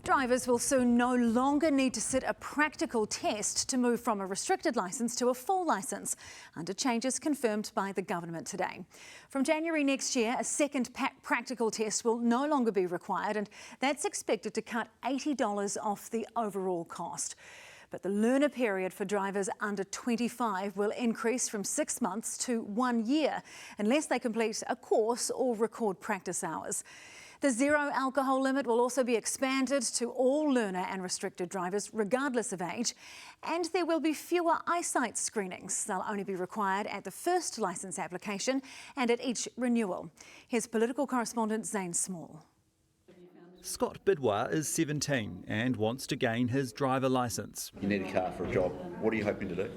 Drivers will soon no longer need to sit a practical test to move from a restricted licence to a full licence, under changes confirmed by the government today. From January next year, a second practical test will no longer be required, and that's expected to cut $80 off the overall cost. But the learner period for drivers under 25 will increase from 6 months to 1 year, unless they complete a course or record practice hours. The zero alcohol limit will also be expanded to all learner and restricted drivers, regardless of age, and there will be fewer eyesight screenings. They'll only be required at the first licence application and at each renewal. Here's political correspondent Zane Small. Scott Bidwar is 17 and wants to gain his driver licence. You need a car for a job. What are you hoping to do?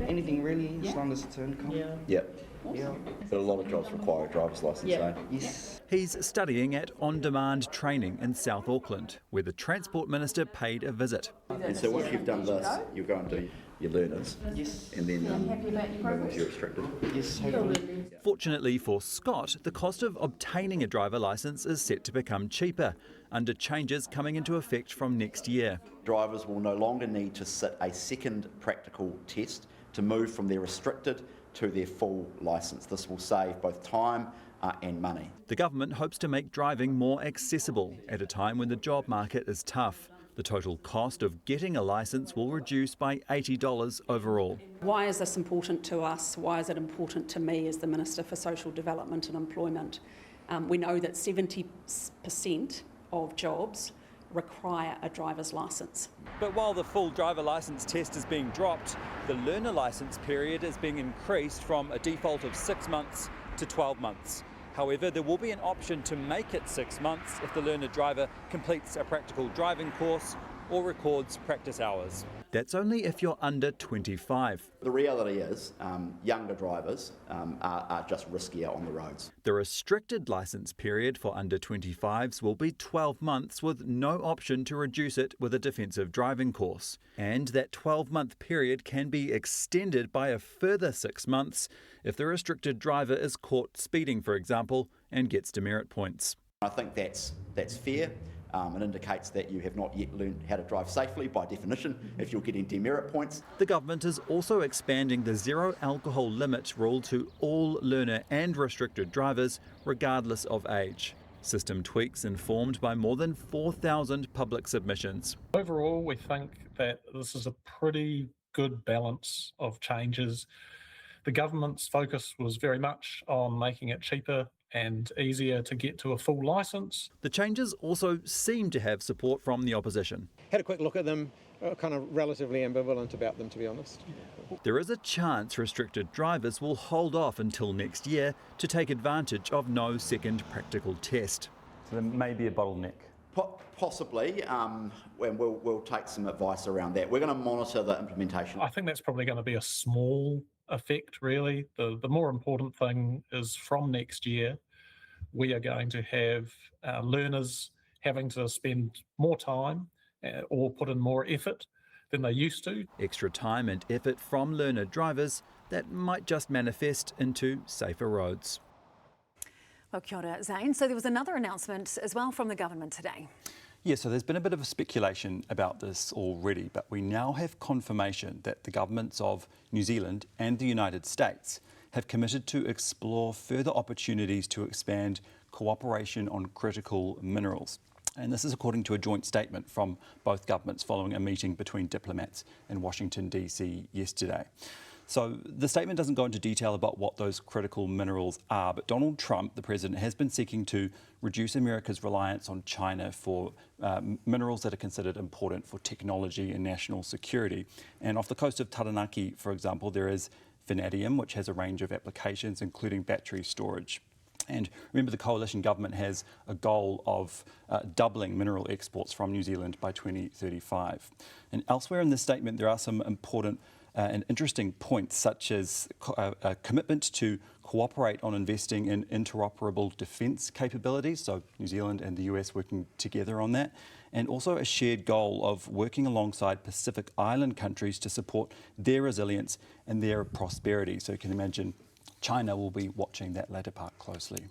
Anything really, as long as it's income. Yep. Yeah. But a lot of jobs require a driver's licence, so. Yes. He's studying at on-demand training in South Auckland, where the Transport Minister paid a visit. And so once you've done this, you'll go and do your learners. Yes. And then move into your restricted. Yes, hopefully. Fortunately for Scott, the cost of obtaining a driver licence is set to become cheaper, under changes coming into effect from next year. Drivers will no longer need to sit a second practical test to move from their restricted to their full licence. This will save both time and money. The government hopes to make driving more accessible at a time when the job market is tough. The total cost of getting a licence will reduce by $80 overall. Why is this important to us? Why is it important to me as the Minister for Social Development and Employment? We know that 70% of jobs require a driver's licence. But while the full driver licence test is being dropped, the learner licence period is being increased from a default of 6 months to 12 months. However, there will be an option to make it 6 months if the learner driver completes a practical driving course or records practice hours. That's only if you're under 25. The reality is younger drivers are just riskier on the roads. The restricted licence period for under 25s will be 12 months with no option to reduce it with a defensive driving course. And that 12-month period can be extended by a further 6 months if the restricted driver is caught speeding, for example, and gets demerit points. I think that's fair. It indicates that you have not yet learned how to drive safely by definition if you're getting demerit points. The government is also expanding the zero alcohol limit rule to all learner and restricted drivers, regardless of age. System tweaks informed by more than 4,000 public submissions. Overall, we think that this is a pretty good balance of changes. The government's focus was very much on making it cheaper and easier to get to a full licence. The changes also seem to have support from the opposition. Had a quick look at them, kind of relatively ambivalent about them, to be honest. There is a chance restricted drivers will hold off until next year to take advantage of no second practical test. So there may be a bottleneck. Possibly, and we'll take some advice around that. We're going to monitor the implementation. I think that's probably going to be a small effect, really. The more important thing is from next year, we are going to have learners having to spend more time or put in more effort than they used to. Extra time and effort from learner drivers that might just manifest into safer roads. Well, kia ora, Zane. So there was another announcement as well from the government today. Yeah, so there's been a bit of a speculation about this already, but we now have confirmation that the governments of New Zealand and the United States have committed to explore further opportunities to expand cooperation on critical minerals. And this is according to a joint statement from both governments following a meeting between diplomats in Washington, D.C. yesterday. So the statement doesn't go into detail about what those critical minerals are, but Donald Trump, the president, has been seeking to reduce America's reliance on China for minerals that are considered important for technology and national security. And off the coast of Taranaki, for example, there is vanadium, which has a range of applications, including battery storage. And remember, the coalition government has a goal of doubling mineral exports from New Zealand by 2035. And elsewhere in this statement, there are some important and interesting points, such as a commitment to cooperate on investing in interoperable defence capabilities, so New Zealand and the US working together on that, and also a shared goal of working alongside Pacific Island countries to support their resilience and their prosperity. So you can imagine China will be watching that latter part closely.